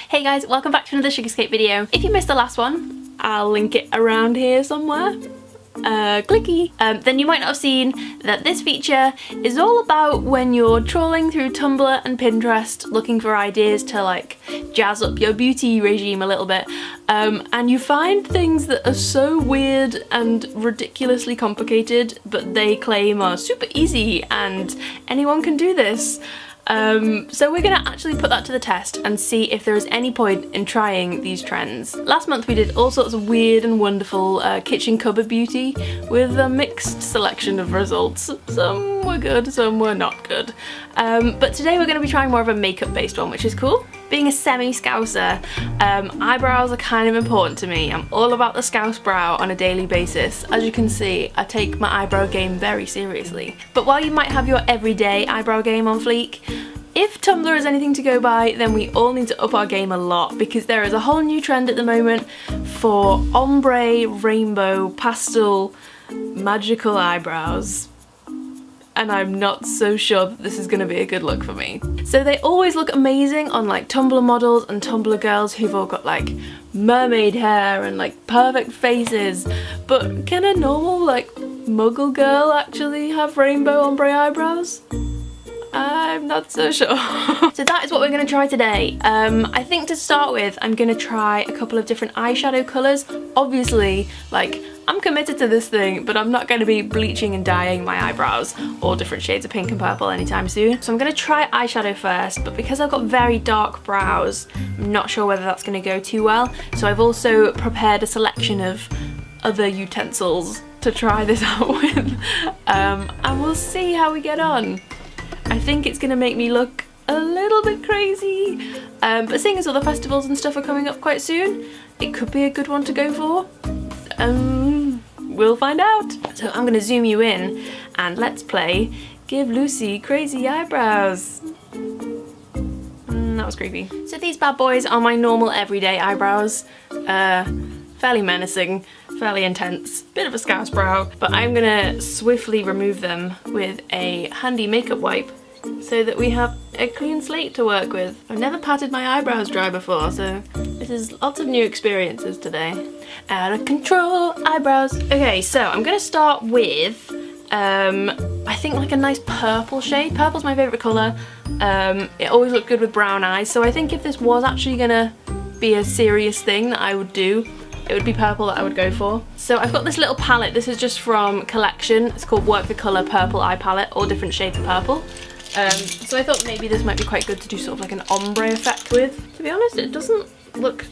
Hey guys, welcome back to another Sugarscape video. If you missed the last one, I'll link it around here somewhere. Clicky. Then you might not have seen that this feature is all about when you're trawling through Tumblr and Pinterest looking for ideas to like jazz up your beauty regime a little bit, and you find things that are so weird and ridiculously complicated but they claim are super easy and anyone can do this. So we're gonna actually put that to the test and see if there is any point in trying these trends. Last month we did all sorts of weird and wonderful kitchen cupboard beauty with a mixed selection of results. Some were good, some were not good. But today we're gonna be trying more of a makeup based one, which is cool. Being a semi-scouser, eyebrows are kind of important to me. I'm all about the scouse brow on a daily basis. As you can see, I take my eyebrow game very seriously. But while you might have your everyday eyebrow game on fleek, if Tumblr is anything to go by, then we all need to up our game a lot because there is a whole new trend at the moment for ombre, rainbow, pastel, magical eyebrows. And I'm not so sure that this is going to be a good look for me. So they always look amazing on like Tumblr models and Tumblr girls who've all got like mermaid hair and like perfect faces, but can a normal like muggle girl actually have rainbow ombre eyebrows? I'm not so sure. So that is what we're going to try today. I think to start with I'm going to try a couple of different eyeshadow colours. Obviously, like, I'm committed to this thing, but I'm not going to be bleaching and dyeing my eyebrows all different shades of pink and purple anytime soon. So I'm going to try eyeshadow first, but because I've got very dark brows, I'm not sure whether that's going to go too well. So I've also prepared a selection of other utensils to try this out with. And we'll see how we get on. I think it's going to make me look a little bit crazy, but seeing as all the festivals and stuff are coming up quite soon, it could be a good one to go for. We'll find out. So I'm going to zoom you in and let's play Give Lucy Crazy Eyebrows. That was creepy. So these bad boys are my normal everyday eyebrows. Fairly menacing, fairly intense, bit of a scouse brow, but I'm gonna swiftly remove them with a handy makeup wipe so that we have a clean slate to work with. I've never patted my eyebrows dry before, so this is lots of new experiences today. Out of control eyebrows. Okay, so I'm gonna start with I think like a nice purple shade. Purple's my favourite colour. It always looked good with brown eyes, so I think if this was actually gonna be a serious thing that I would do, it would be purple that I would go for. So I've got this little palette. This is just from Collection. It's called Work the Colour Purple Eye Palette, all different shades of purple. So I thought maybe this might be quite good to do sort of like an ombre effect with. To be honest, it doesn't look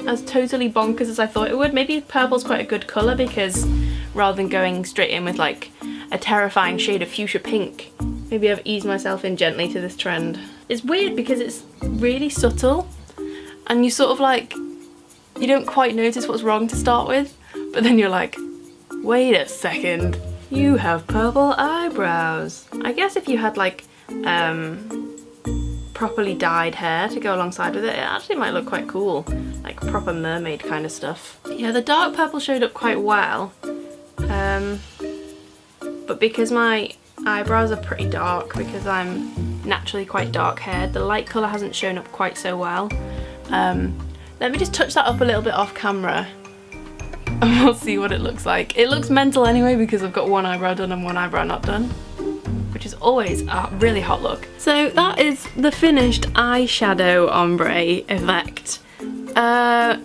as totally bonkers as I thought it would. Maybe purple's quite a good colour because rather than going straight in with like a terrifying shade of fuchsia pink, maybe I've eased myself in gently to this trend. It's weird because it's really subtle and you sort of like, you don't quite notice what's wrong to start with, but then you're like, wait a second, you have purple eyebrows. I guess if you had like properly dyed hair to go alongside with it, it actually might look quite cool, like proper mermaid kind of stuff. Yeah, the dark purple showed up quite well, but because my eyebrows are pretty dark, because I'm naturally quite dark haired, the light colour hasn't shown up quite so well. Let me just touch that up a little bit off camera and we'll see what it looks like. It looks mental anyway because I've got one eyebrow done and one eyebrow not done, which is always a really hot look. So that is the finished eyeshadow ombre effect.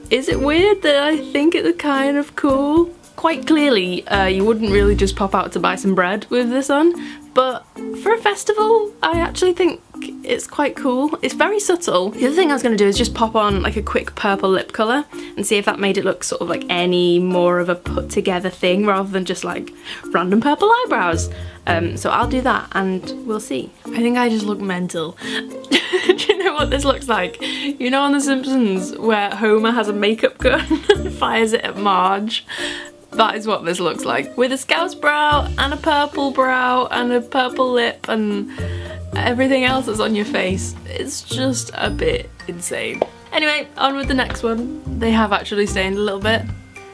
Is it weird that I think it's kind of cool? Quite clearly, you wouldn't really just pop out to buy some bread with this on, but for a festival, I actually think it's quite cool. It's very subtle. The other thing I was going to do is just pop on like a quick purple lip colour and see if that made it look sort of like any more of a put together thing rather than just like random purple eyebrows. So I'll do that and we'll see. I think I just look mental. Do you know what this looks like? You know on The Simpsons where Homer has a makeup gun and fires it at Marge? That is what this looks like. With a scouse brow and a purple brow and a purple lip and everything else that's on your face. It's just a bit insane. Anyway, on with the next one. They have actually stained a little bit.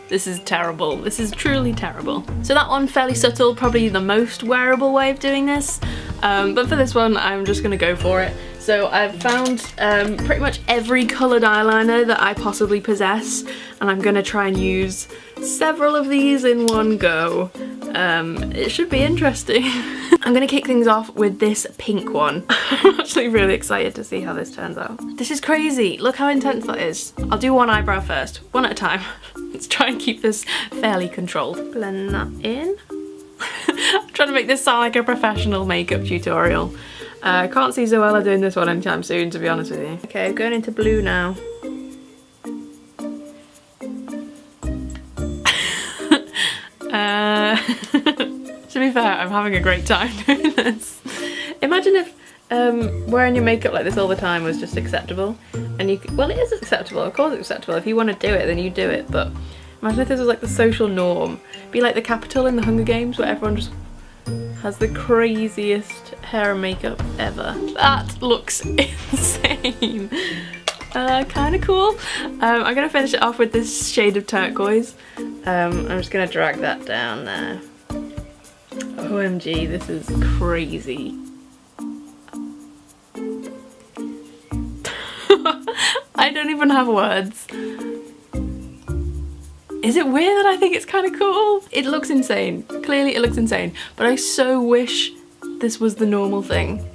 This is terrible. This is truly terrible. So that one, fairly subtle, probably the most wearable way of doing this. But for this one, I'm just gonna go for it. So I've found pretty much every coloured eyeliner that I possibly possess, and I'm gonna try and use several of these in one go. It should be interesting. I'm gonna kick things off with this pink one. I'm actually really excited to see how this turns out. This is crazy. Look how intense that is. I'll do one eyebrow first, one at a time. Let's try and keep this fairly controlled. Blend that in. I'm trying to make this sound like a professional makeup tutorial. I can't see Zoella doing this one anytime soon, to be honest with you. Okay, going into blue now. To be fair, I'm having a great time doing this. Imagine if wearing your makeup like this all the time was just acceptable, and you could, well, it is acceptable, of course it's acceptable. If you want to do it, then you do it, but imagine if this was like the social norm. Be like the Capitol in the Hunger Games, where everyone just has the craziest hair and makeup ever. That looks insane. Kind of cool. I'm gonna finish it off with this shade of turquoise. I'm just gonna drag that down there. OMG, this is crazy. I don't even have words. Is it weird that I think it's kind of cool? It looks insane. Clearly it looks insane, but I so wish this was the normal thing.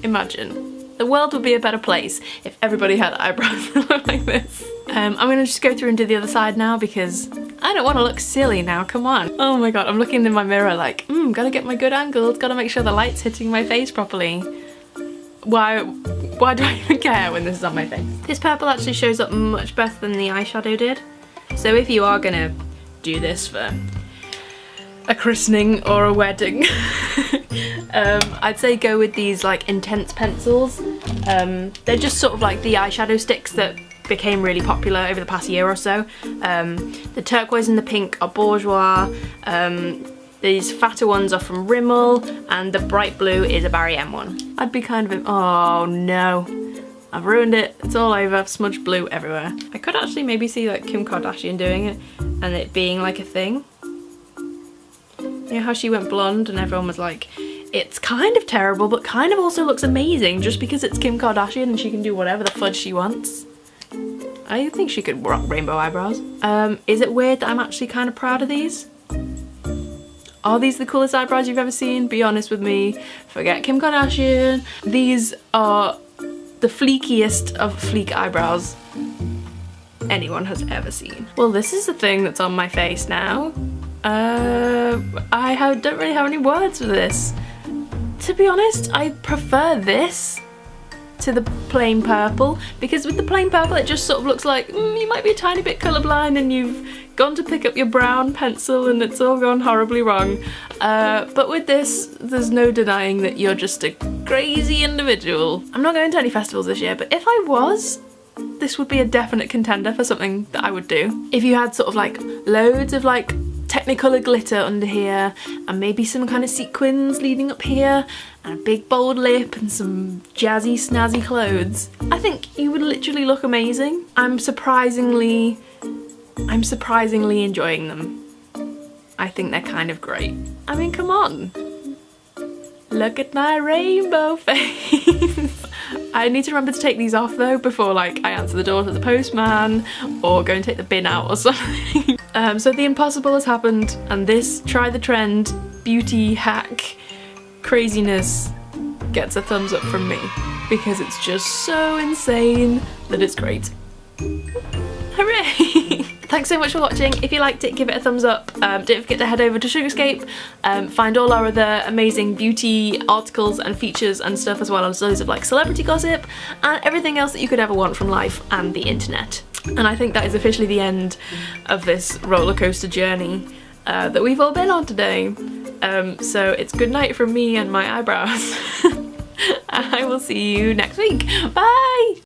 Imagine. The world would be a better place if everybody had eyebrows that look like this. I'm gonna just go through and do the other side now because I don't want to look silly now, come on. Oh my god, I'm looking in my mirror like, gotta get my good angles, gotta make sure the light's hitting my face properly. Why do I even care when this is on my face? This purple actually shows up much better than the eyeshadow did. So if you are gonna do this for a christening or a wedding, I'd say go with these like intense pencils. They're just sort of like the eyeshadow sticks that became really popular over the past year or so. The turquoise and the pink are Bourjois. These fatter ones are from Rimmel, and the bright blue is a Barry M one. I'd be kind of, oh no, I've ruined it, it's all over, I've smudged blue everywhere. I could actually maybe see like Kim Kardashian doing it and it being like a thing. You know how she went blonde and everyone was like, it's kind of terrible but kind of also looks amazing just because it's Kim Kardashian and she can do whatever the fudge she wants. I think she could rock rainbow eyebrows. Is it weird that I'm actually kind of proud of these? Are these the coolest eyebrows you've ever seen? Be honest with me. Forget Kim Kardashian. These are the fleekiest of fleek eyebrows anyone has ever seen. Well, this is the thing that's on my face now. Don't really have any words for this. To be honest, I prefer this to the plain purple, because with the plain purple it just sort of looks like you might be a tiny bit colourblind and you've gone to pick up your brown pencil and it's all gone horribly wrong. But with this, there's no denying that you're just a crazy individual. I'm not going to any festivals this year, but if I was, this would be a definite contender for something that I would do. If you had sort of like loads of like Technicolor glitter under here and maybe some kind of sequins leading up here and a big bold lip and some jazzy snazzy clothes, I think you would literally look amazing. I'm surprisingly enjoying them. I think they're kind of great. I mean, come on. Look at my rainbow face. I need to remember to take these off though before like I answer the door to the postman or go and take the bin out or something. So the impossible has happened and this try the trend beauty hack craziness gets a thumbs up from me because it's just so insane that it's great. Hooray! Thanks so much for watching. If you liked it, give it a thumbs up. Don't forget to head over to Sugarscape, find all our other amazing beauty articles and features and stuff, as well as loads of like celebrity gossip and everything else that you could ever want from life and the internet. And I think that is officially the end of this roller coaster journey that we've all been on today. So it's good night from me and my eyebrows. I will see you next week. Bye!